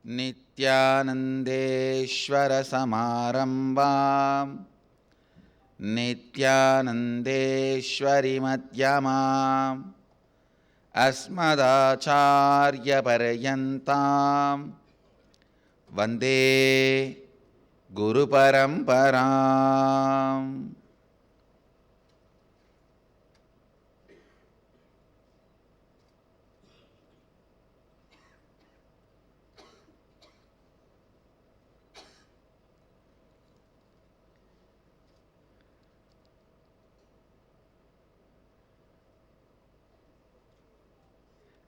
नित्यानन्देश्वरसमारम्भां नित्यानन्देश्वरिमध्यमाम् अस्मदाचार्यपर्यन्तां वन्दे गुरुपरम्पराम्.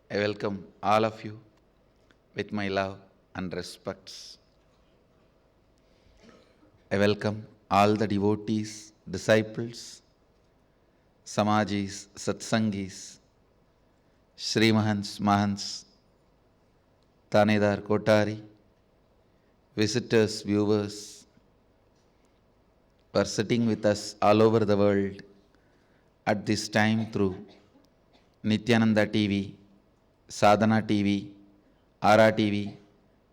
I welcome all of you with my love and respects. I welcome all the devotees, disciples, Samajis, Satsangis, Srimahans, Mahants, Tanedar, Kotari, visitors, viewers, who are sitting with us all over the world at this time through Nityananda TV, Sadhana TV, Ara TV,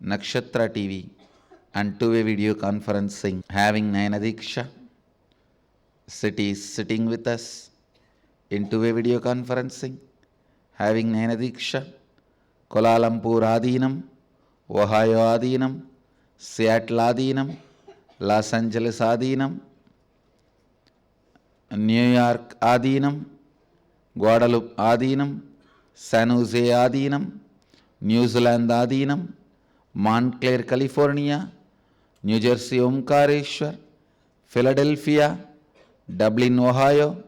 Nakshatra TV, and two-way video conferencing, having Nayana Diksha. Cities sitting with us in two-way video conferencing, having Nayana Diksha, Kuala Lumpur Adinam, Ohio Adinam, Seattle Adinam, Los Angeles Adinam, New York Adinam, Guadalupe Adinam, San Jose Adinam, New Zealand Adinam, Montclair, California, New Jersey Omkareshwar, Philadelphia, Dublin, Ohio,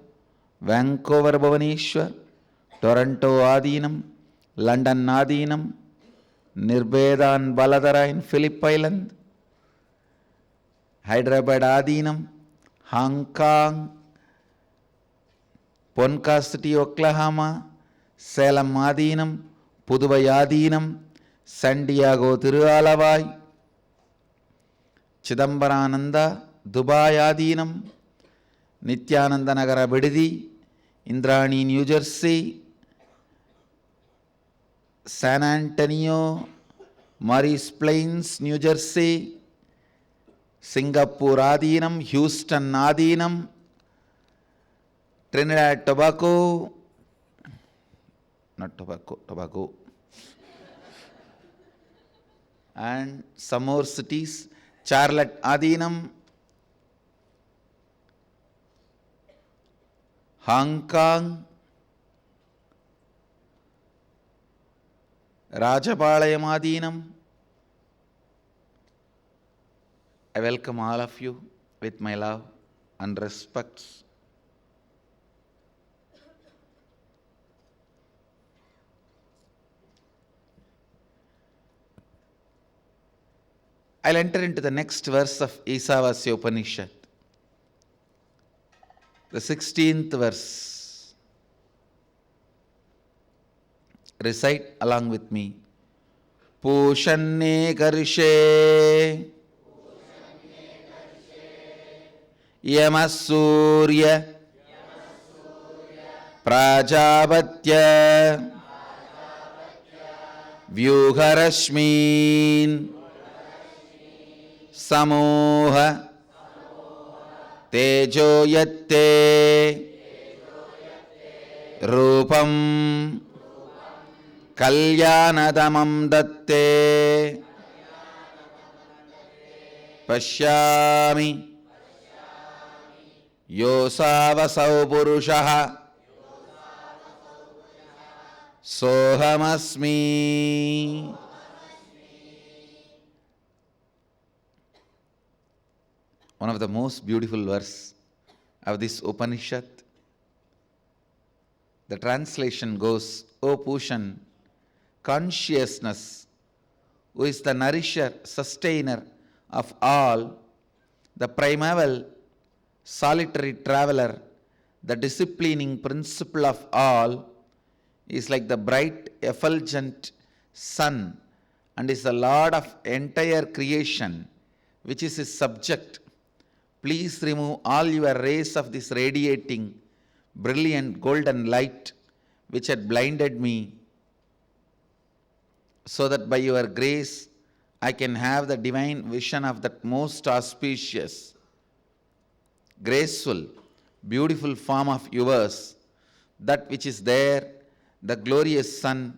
Vancouver Bhuvaneshwar, Toronto Adinam, London Adinam, Nirbeda and Baladara in Phillip Island, Hyderabad Adinam, Hong Kong, Ponca City, Oklahoma, Salem Adinam, Puduvai Adinam, San Diego Tirualavai, Chidambarananda, Dubai Adinam, Nityananda Nagara Bididi, Indrani, New Jersey, San Antonio, Morris Plains, New Jersey, Singapore Adinam, Houston Adinam, Trinidad Tobago, Tobago, and some more cities, Charlotte Adinam, Hong Kong, Rajapalayam Adinam. I welcome all of you with my love and respects. I'll enter into the next verse of Isavasya Upanishad, the 16th verse. Recite along with me. Pushanne karshe Yamasurya Prajavatya Vyuharashmin Samoha Tejo Yatte Rupam Kalyanadamam Datte Pashyami Yosavasau Purushaha Sohamasmi. One of the most beautiful verses of this Upanishad. The translation goes, O Pushan, consciousness, who is the nourisher, sustainer of all, the primeval, solitary traveler, the disciplining principle of all, is like the bright, effulgent sun and is the Lord of entire creation, which is his subject. Please remove all your rays of this radiating, brilliant golden light which had blinded me, so that by your grace I can have the divine vision of that most auspicious, graceful, beautiful form of yours, that which is there, the glorious sun,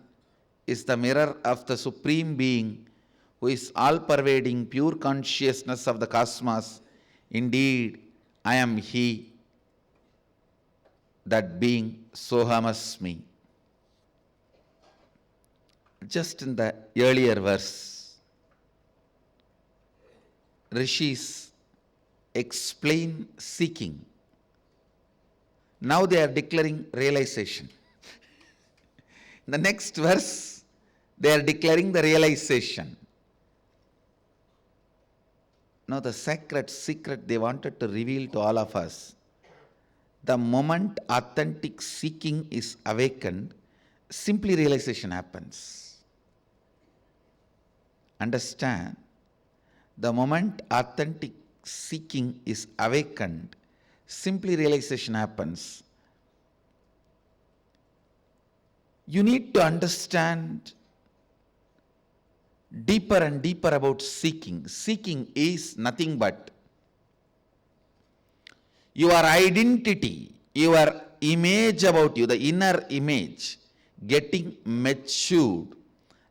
is the mirror of the Supreme Being, who is all-pervading pure consciousness of the cosmos. Indeed, I am He, that being Sohamasmi. Just in the earlier verse, Rishis explain seeking. Now they are declaring realization. In the next verse, they are declaring the realization. Now the sacred secret they wanted to reveal to all of us. The moment authentic seeking is awakened, simply realization happens. Understand? The moment authentic seeking is awakened, simply realization happens. You need to understand deeper and deeper about seeking. Seeking is nothing but your identity, your image about you, the inner image, getting matured,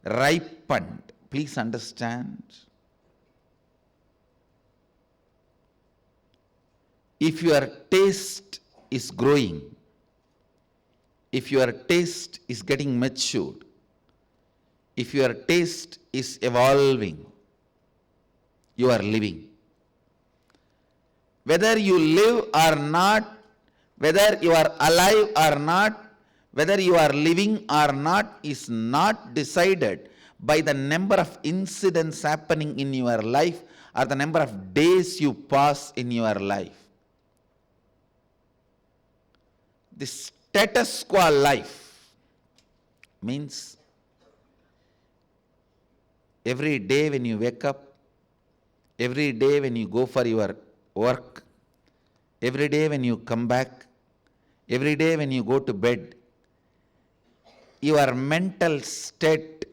ripened. Please understand. If your taste is growing, if your taste is getting matured, if your taste is evolving, you are living. Whether you live or not, whether you are alive or not, whether you are living or not, is not decided by the number of incidents happening in your life or the number of days you pass in your life. The status quo life means every day when you wake up, every day when you go for your work, every day when you come back, every day when you go to bed, your mental state,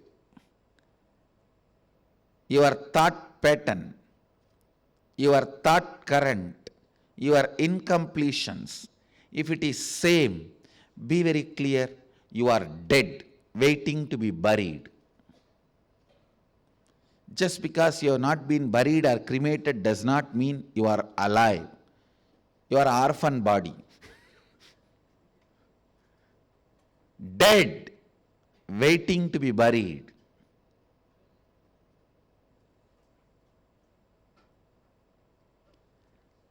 your thought pattern, your thought current, your incompletions, if it is same, be very clear, you are dead, waiting to be buried. Just because you have not been buried or cremated does not mean you are alive. You are an orphan body. Dead, waiting to be buried.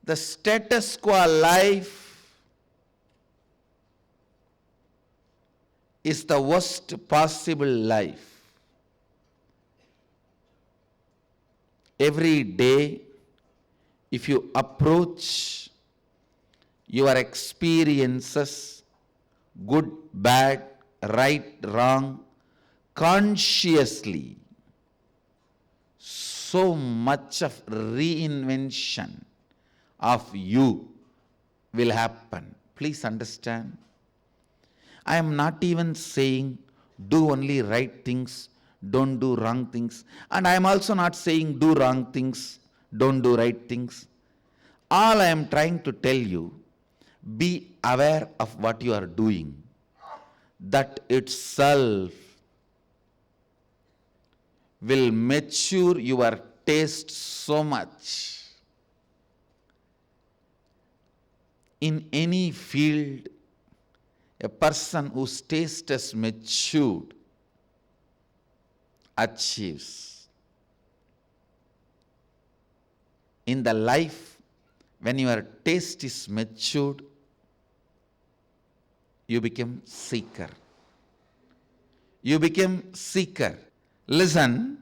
The status quo life is the worst possible life. Every day, if you approach your experiences, good, bad, right, wrong, consciously, so much of reinvention of you will happen. Please understand. I am not even saying do only right things, don't do wrong things. And I am also not saying do wrong things, don't do right things. All I am trying to tell you, be aware of what you are doing. That itself will mature your taste so much. In any field, a person whose taste is matured achieves. In the life, when your taste is matured, you become seeker. You become seeker. Listen.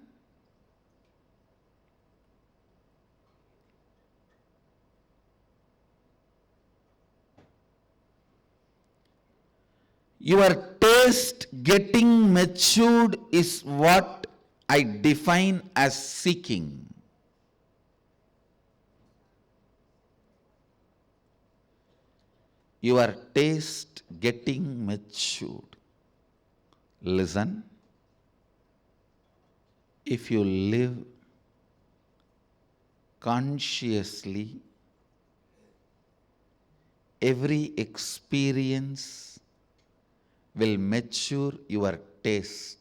Your taste getting matured is what I define as seeking. Your taste getting matured. Listen. If you live consciously, every experience will mature your taste.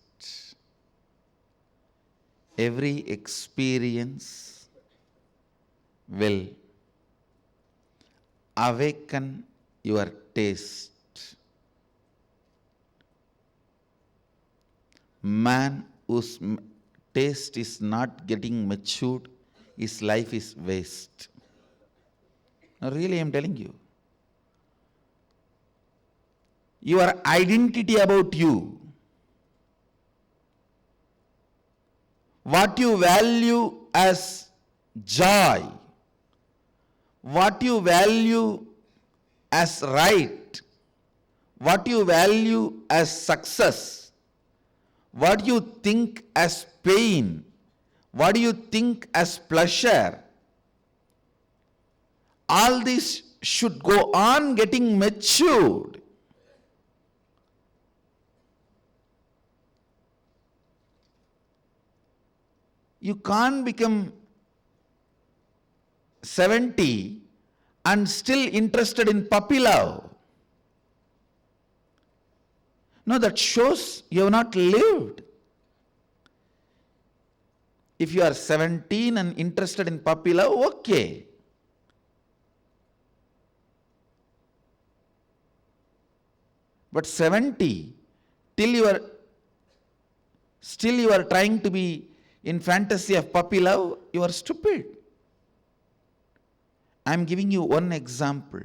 Every experience will awaken your taste. Man whose taste is not getting matured, his life is waste. Now, really, I am telling you. Your identity about you, what you value as joy, what you value as right, what you value as success, what you think as pain, what do you think as pleasure, all this should go on getting matured. You can't become 70 and still interested in puppy love. No, that shows you have not lived. If you are 17 and interested in puppy love, okay. But 70, still you are trying to be in fantasy of puppy love, you are stupid. I am giving you one example.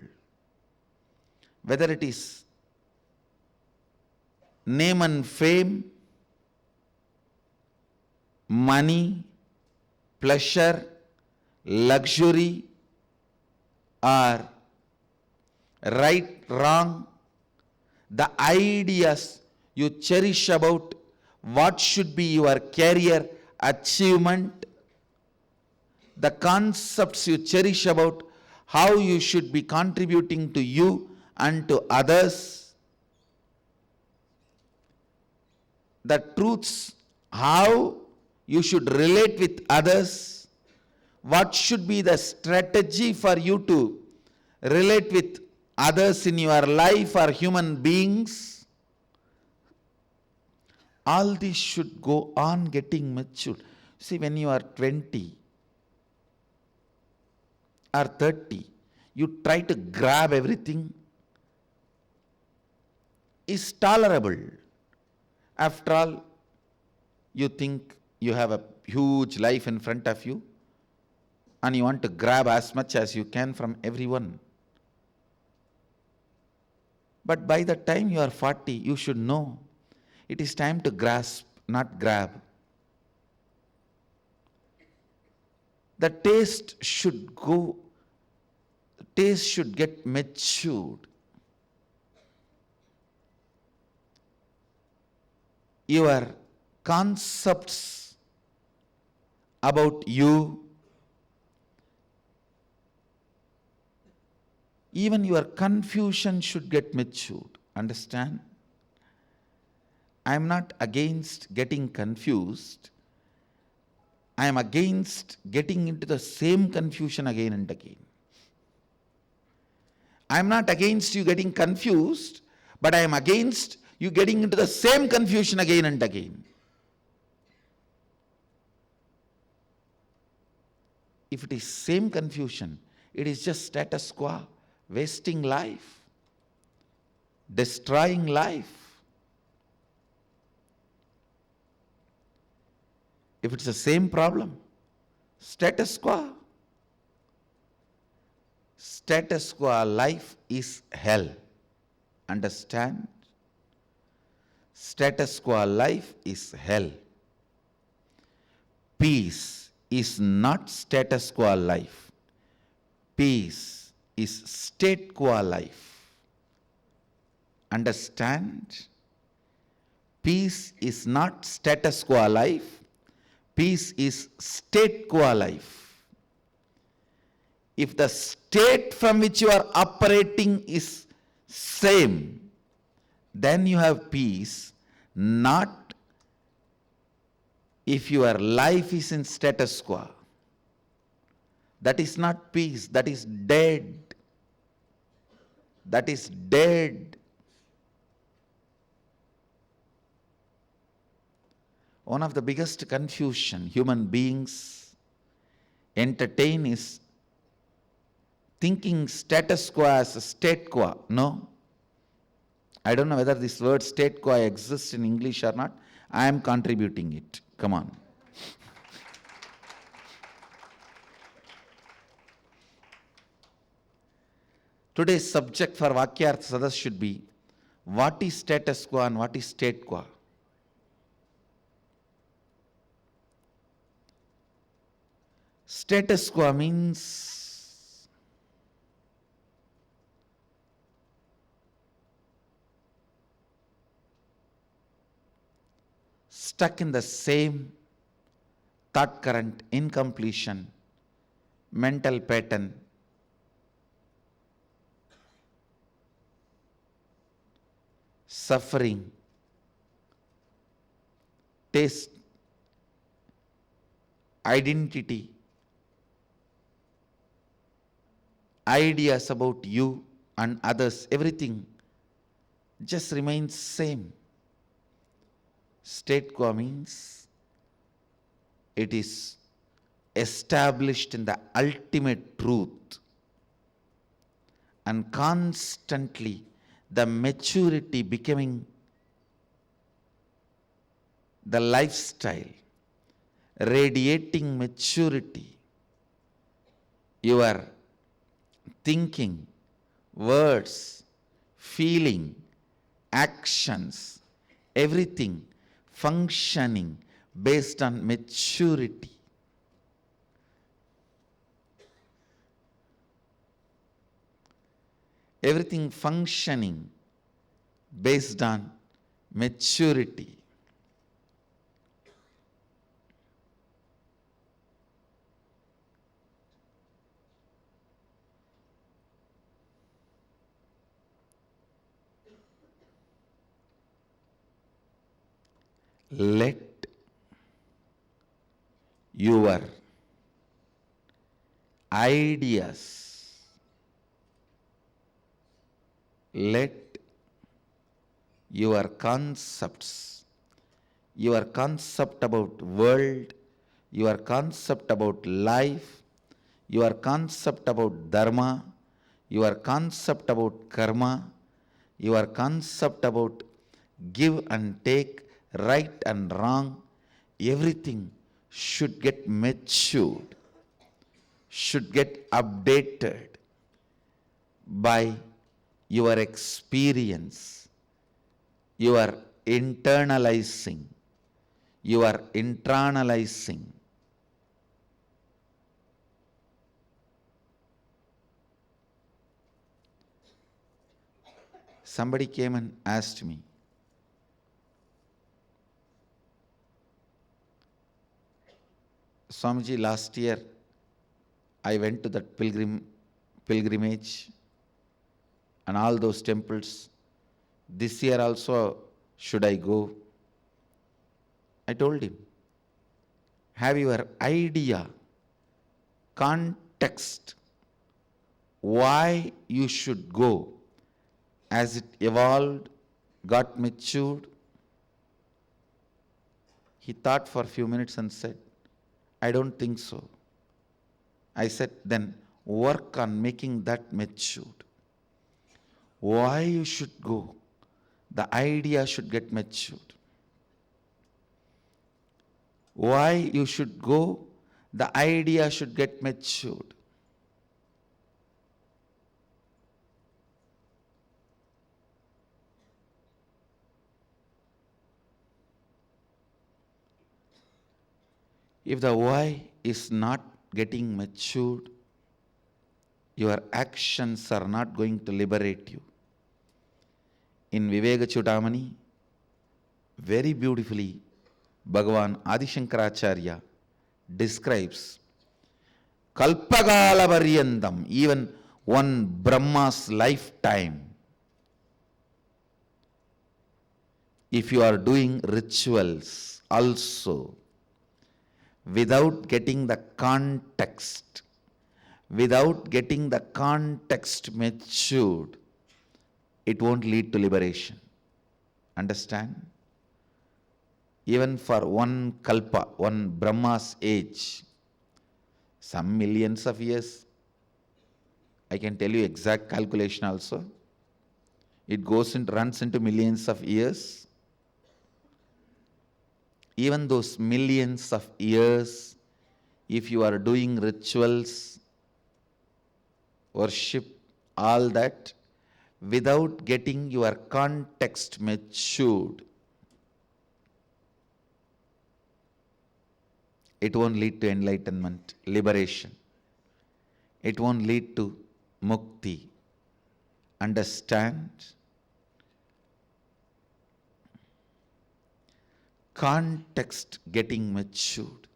Whether it is name and fame, money, pleasure, luxury, or right, wrong, the ideas you cherish about what should be your career achievement, the concepts you cherish about how you should be contributing to you and to others, the truths how you should relate with others, what should be the strategy for you to relate with others in your life or human beings, all this should go on getting matured. See, when you are 20 or 30, you try to grab everything, is tolerable. After all, you think you have a huge life in front of you and you want to grab as much as you can from everyone. But by the time you are 40, you should know it is time to grasp, not grab. The taste should get matured. Your concepts about you, even your confusion should get matured. Understand? I am not against getting confused. I am against getting into the same confusion again and again. I am not against you getting confused, but I am against you getting into the same confusion again and again. If it is same confusion, it is just status quo, wasting life, destroying life. If it's the same problem, status quo. Status quo life is hell. Understand? Status quo life is hell. Peace is not status quo life. Peace is state quo life. Understand? Peace is not status quo life. Peace is state quo life. If the state from which you are operating is same, then you have peace, not if your life is in status quo. That is not peace, that is dead. That is dead. One of the biggest confusion human beings entertain is thinking status quo as a state quo. No. I don't know whether this word state quo exists in English or not. I am contributing it. Come on. Today's subject for Vakyartha Sadas should be, what is status quo and what is state quo? Status quo means stuck in the same thought current, incompletion, mental pattern, suffering, taste, identity, ideas about you and others, everything just remains same. State quo means it is established in the ultimate truth, and constantly the maturity becoming the lifestyle, radiating maturity. Your thinking, words, feeling, actions, everything functioning based on maturity. Everything functioning based on maturity. Let your ideas, let your concepts, your concept about world, your concept about life, your concept about dharma, your concept about karma, your concept about give and take, right and wrong, everything should get matured, should get updated by your experience, your internalizing, your internalizing. Somebody came and asked me, Swamiji, last year I went to that pilgrimage and all those temples. This year also, should I go? I told him, have your idea, context, why you should go, as it evolved, got matured. He thought for a few minutes and said, I don't think so. I said, then work on making that matured. Why you should go? The idea should get matured. Why you should go? The idea should get matured. If the why is not getting matured, your actions are not going to liberate you. In Viveka Chudamani, very beautifully, Bhagavan Adi Shankaracharya describes Kalpagala Varyandam, even one Brahma's lifetime. If you are doing rituals also, without getting the context, without getting the context matured, it won't lead to liberation. Understand? Even for one kalpa, one Brahma's age, some millions of years, I can tell you exact calculation also. It runs into millions of years. Even those millions of years, if you are doing rituals, worship, all that, without getting your context matured, it won't lead to enlightenment, liberation. It won't lead to mukti. Understand? Context getting matured.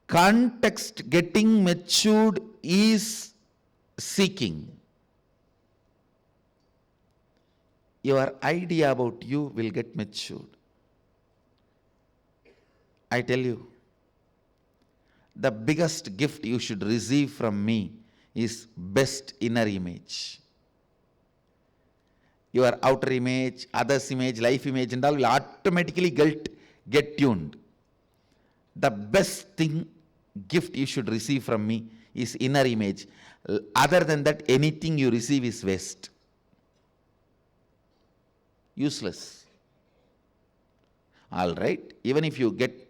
Context getting matured is seeking. Your idea about you will get matured. I tell you, the biggest gift you should receive from me is best inner image. Your outer image, others' image, life image and all will automatically get tuned. The best gift you should receive from me is inner image. Other than that, anything you receive is waste. Useless. All right, even if you get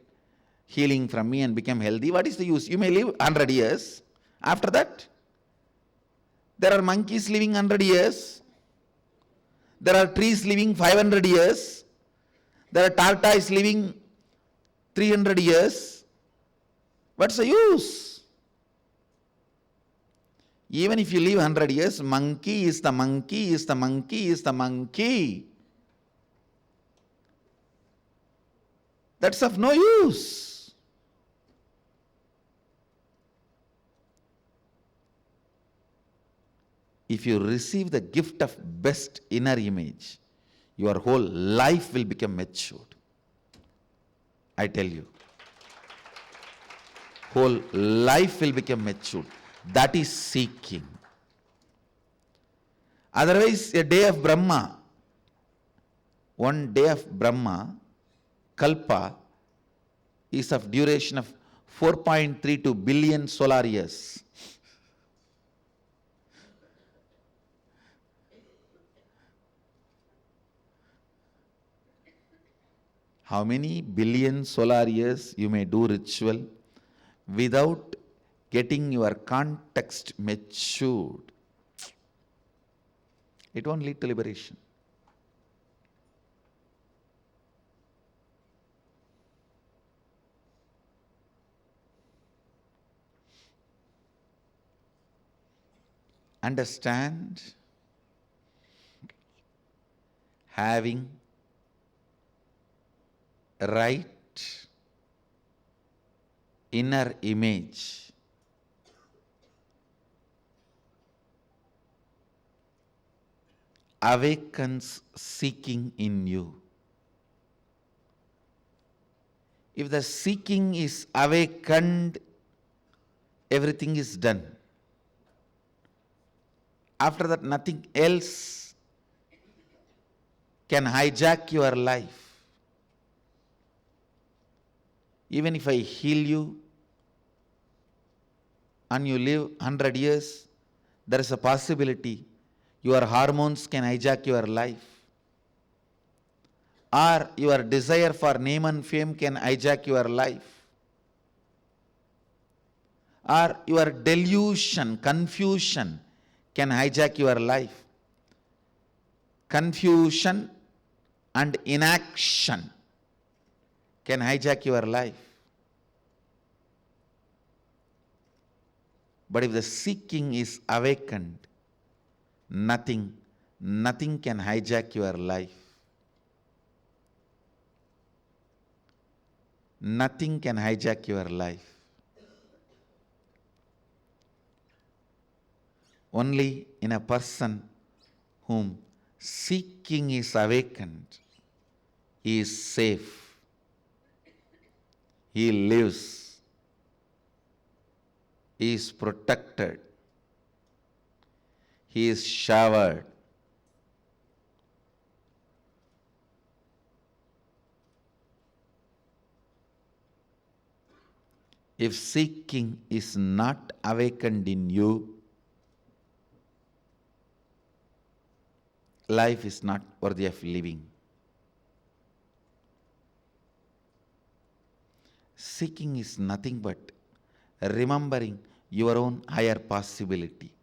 healing from me and become healthy, what is the use? You may live 100 years. After that, there are monkeys living 100 years. There are trees living 500 years. There are tortoises living 300 years. What's the use? Even if you live 100 years, monkey is the monkey is the monkey is the monkey. That's of no use. If you receive the gift of best inner image, your whole life will become matured. I tell you. Whole life will become matured. That is seeking. Otherwise, a day of Brahma, one day of Brahma, Kalpa, is of duration of 4.32 billion solar years. How many billion solar years you may do ritual without getting your context matured? It won't lead to liberation. Understand? Having right inner image awakens seeking in you. If the seeking is awakened, everything is done. After that, nothing else can hijack your life. Even if I heal you and you live 100 years, there is a possibility your hormones can hijack your life. Or your desire for name and fame can hijack your life. Or your delusion, confusion can hijack your life. Confusion and inaction can hijack your life. But if the seeking is awakened, nothing can hijack your life. Nothing can hijack your life. Only in a person whom seeking is awakened, he is safe. He lives. He is protected. He is showered. If seeking is not awakened in you, life is not worthy of living. Seeking is nothing but remembering your own higher possibility.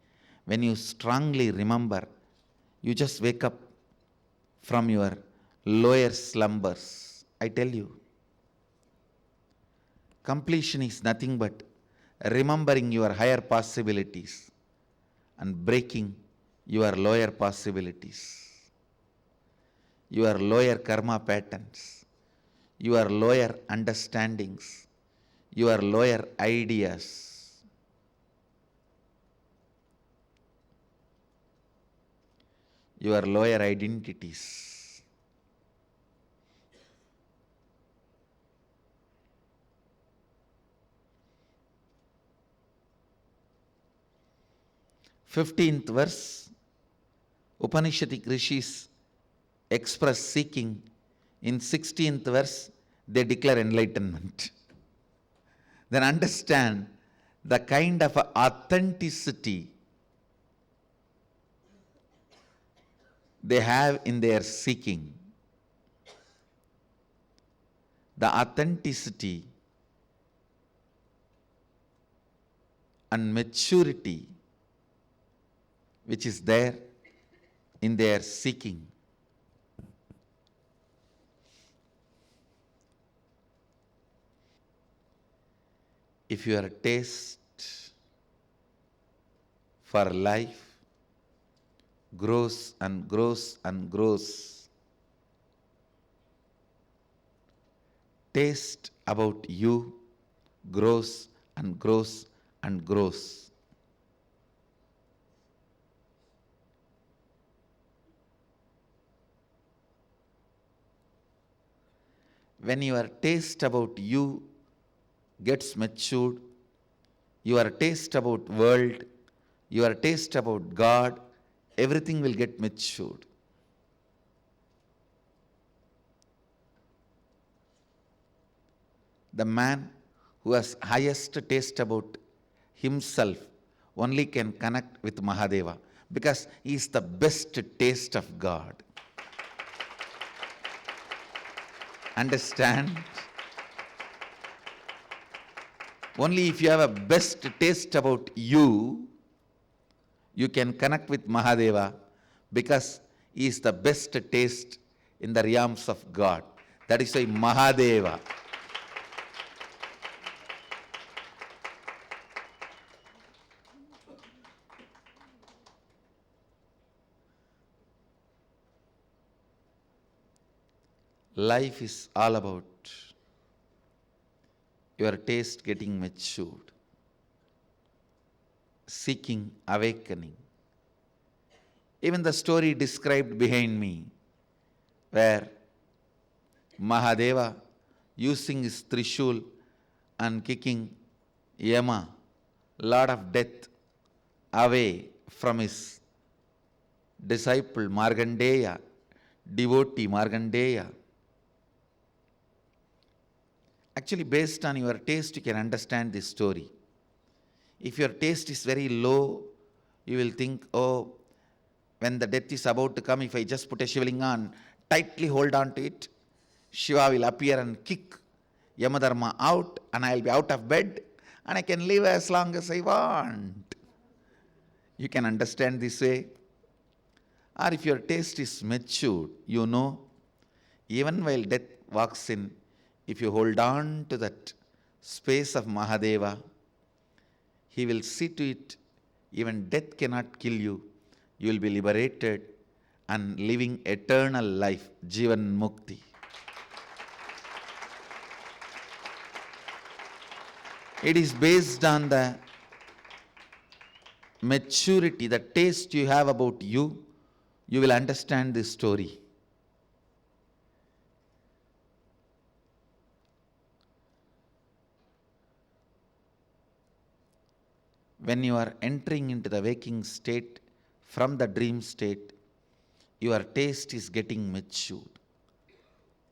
When you strongly remember, you just wake up from your lower slumbers. I tell you, completion is nothing but remembering your higher possibilities and breaking your lower possibilities, your lower karma patterns, your lower understandings, your lower ideas. Your lower identities. Fifteenth verse, Upanishadic rishis express seeking. In 16th verse, they declare enlightenment. Then understand the kind of authenticity they have in their seeking. The authenticity and maturity which is there in their seeking. If your taste for life grows and grows and grows, taste about you grows and grows and grows. When your taste about you gets matured, your taste about world, your taste about God, everything will get matured. The man who has highest taste about himself only can connect with Mahadeva because he is the best taste of God. Understand? Only if you have a best taste about you, you can connect with Mahadeva because he is the best taste in the realms of God. That is why Mahadeva. Life is all about your taste getting matured, seeking awakening. Even the story described behind me, where Mahadeva using his Trishul and kicking Yama, Lord of Death, away from his disciple Markandeya, devotee Markandeya. Actually, based on your taste, you can understand this story. If your taste is very low, you will think, oh, when the death is about to come, if I just put a Shivalinga on, tightly hold on to it, Shiva will appear and kick Yamadharma out, and I will be out of bed, and I can live as long as I want. You can understand this way. Or if your taste is matured, you know, even while death walks in, if you hold on to that space of Mahadeva, he will see to it, even death cannot kill you. You will be liberated and living eternal life, Jivan Mukti. It is based on the maturity, the taste you have about you, you will understand this story. when you are entering into the waking state from the dream state, your taste is getting matured.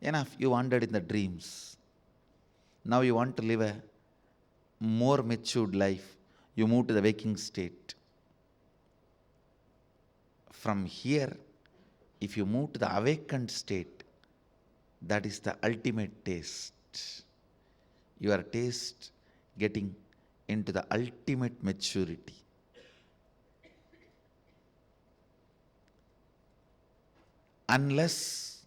Enough, you wandered in the dreams. Now you want to live a more matured life. You move to the waking state. From here, if you move to the awakened state, that is the ultimate taste. Your taste getting into the ultimate maturity. Unless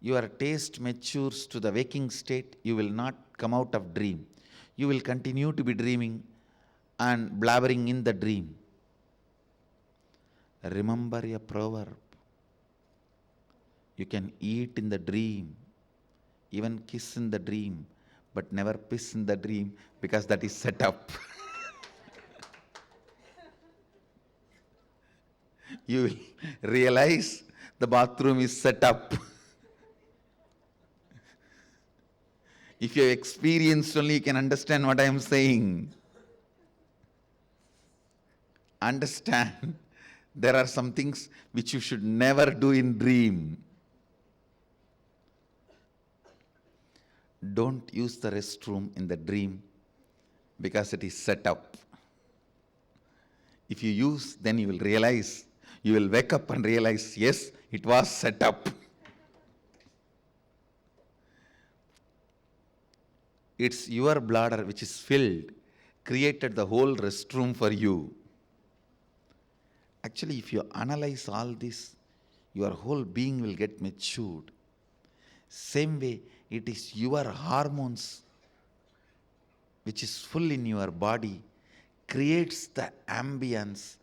your taste matures to the waking state, you will not come out of dream. You will continue to be dreaming and blabbering in the dream. Remember a proverb. You can eat in the dream, even kiss in the dream, but never piss in the dream, because that is set up. You will realize the bathroom is set up. If you have experienced only, you can understand what I am saying. Understand, there are some things which you should never do in dream. Don't use the restroom in the dream because it is set up. If you use, then you will realize, you will wake up and realize, yes, it was set up. It's your bladder which is filled, created the whole restroom for you. Actually, if you analyze all this, your whole being will get matured. Same way, it is your hormones which is full in your body, creates the ambience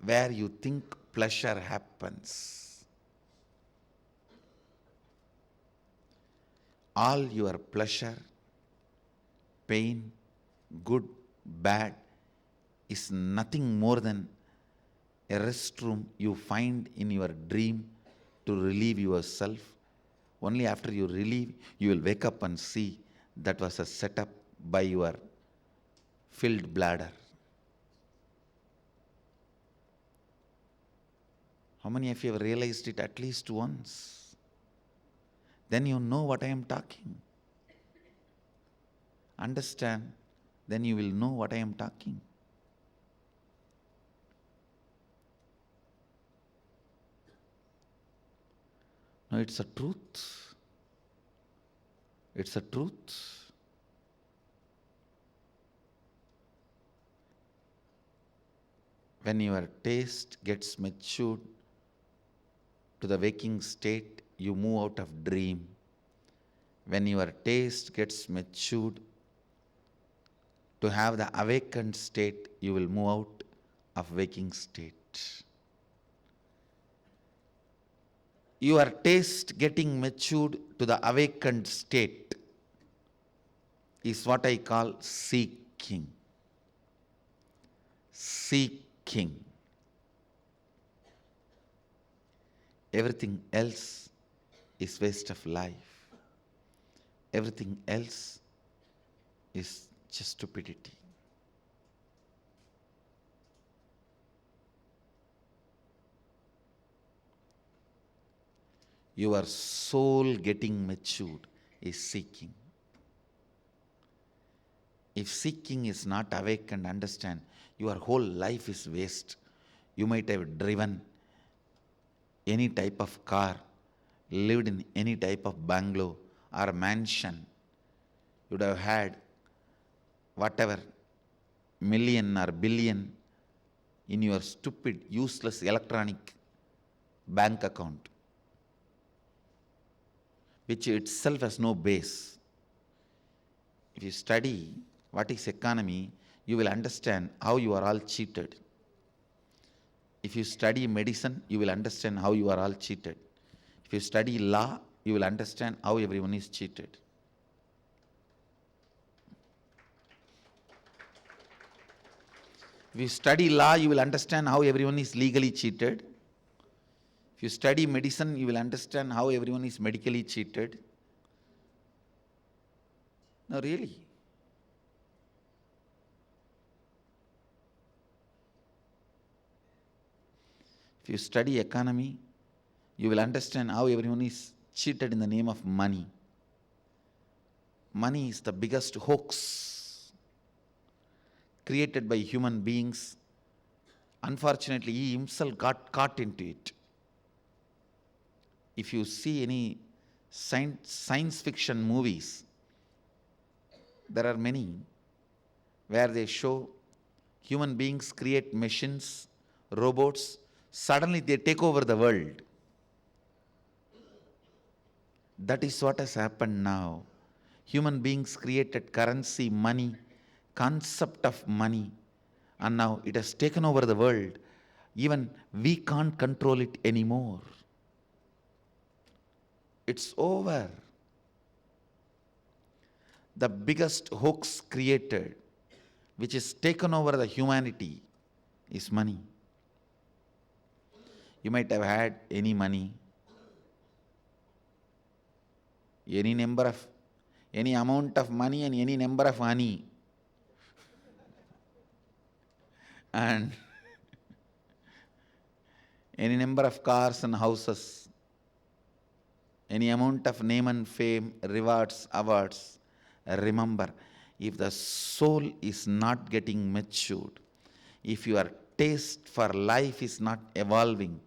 where you think pleasure happens. All your pleasure, pain, good, bad, is nothing more than a restroom you find in your dream to relieve yourself. Only after you relieve, you will wake up and see that was a setup by your filled bladder. How many of you have realized it at least once? Then you know what I am talking. Understand, then you will know what I am talking. No, it's a truth. It's a truth. When your taste gets matured to the waking state, you move out of dream. When your taste gets matured to have the awakened state, you will move out of waking state. Your taste getting matured to the awakened state is what I call seeking. Seeking. Everything else is waste of life. Everything else is just stupidity. Your soul getting matured is seeking. If seeking is not awakened, understand, your whole life is waste. You might have driven any type of car, lived in any type of bungalow or mansion. You would have had whatever million or billion in your stupid, useless electronic bank account, which itself has no base. If you study what is economy, you will understand how you are all cheated. If you study medicine, you will understand how you are all cheated. If you study law, you will understand how everyone is cheated. If you study law, you will understand how everyone is legally cheated. If you study medicine, you will understand how everyone is medically cheated. No, really. If you study economy, you will understand how everyone is cheated in the name of money. Money is the biggest hoax created by human beings. Unfortunately, he himself got caught into it. If you see any science fiction movies, there are many where they show human beings create machines, robots, suddenly they take over the world. That is what has happened now. Human beings created currency, money, concept of money, and now it has taken over the world. Even we can't control it anymore. It's over. The biggest hoax created, which is taken over the humanity, is money. You might have had any money, any amount of money and any number of honey. And any number of cars and houses, any amount of name and fame, rewards, awards. Remember, if the soul is not getting matured, if your taste for life is not evolving,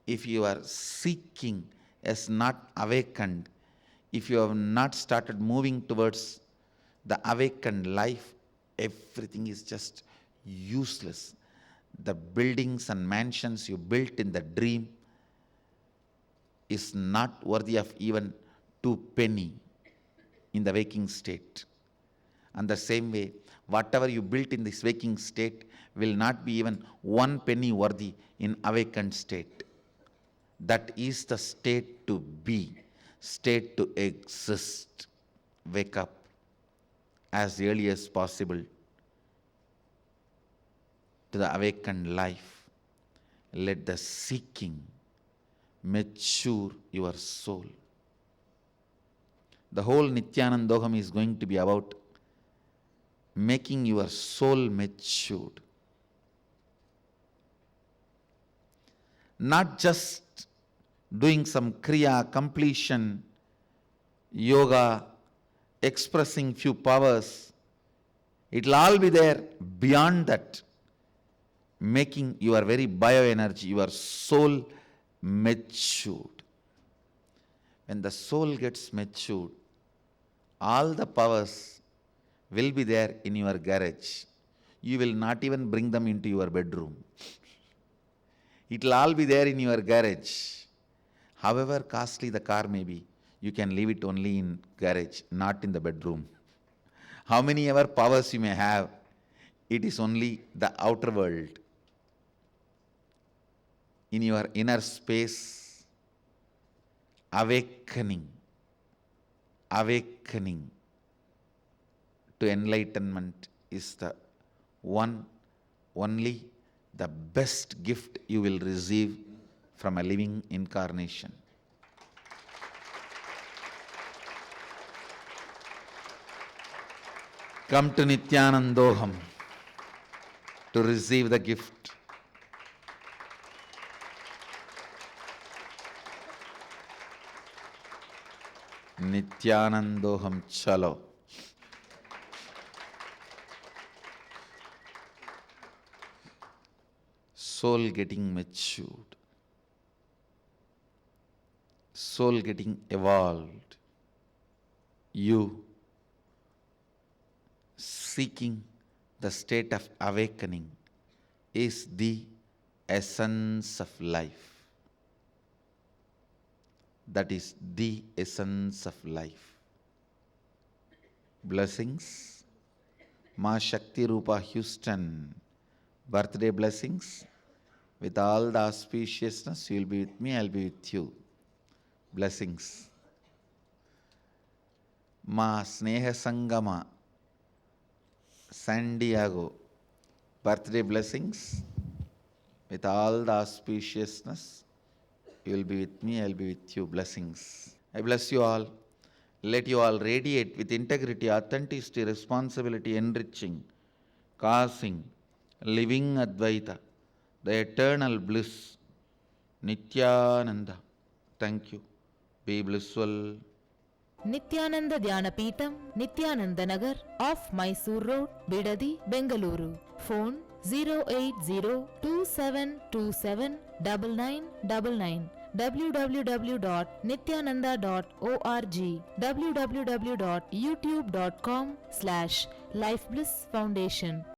if your seeking is not awakened, if you have not started moving towards the awakened life, everything is just useless. The buildings and mansions you built in the dream is not worthy of even 2 penny in the waking state. And the same way, whatever you built in this waking state will not be even 1 penny worthy in awakened state. That is the state to be, state to exist. Wake up as early as possible to the awakened life. Let the seeking mature your soul. The whole Nityanandogam is going to be about making your soul matured. Not just doing some kriya, completion, yoga, expressing few powers. It will all be there. Beyond that, making your very bioenergy, your soul matured. When the soul gets matured, all the powers will be there in your garage. You will not even bring them into your bedroom. It will all be there in your garage. However costly the car may be, you can leave it only in garage, not in the bedroom. How many ever powers you may have, it is only the outer world. In your inner space, awakening to enlightenment is the only the best gift you will receive from a living incarnation. Come to Nityanandoham to receive the gift. Nityanandoham chalo. Soul getting matured. Soul getting evolved. You seeking the state of awakening is the essence of life. That is the essence of life. Blessings. Ma Shakti Rupa Houston. Birthday blessings. With all the auspiciousness, you will be with me, I will be with you. Blessings. Ma Sneha Sangama. San Diego. Birthday blessings. With all the auspiciousness, you will be with me, I will be with you. Blessings. I bless you all. Let you all radiate with integrity, authenticity, responsibility, enriching, causing, living Advaita, the eternal bliss Nityananda. Thank you. Be blissful. Nithyananda Dhyanapeetham Nithyananda Nagar off Mysore road Bidadi Bengaluru. Phone 08027279999 www.nityananda.org www.youtube.com/lifeblissfoundation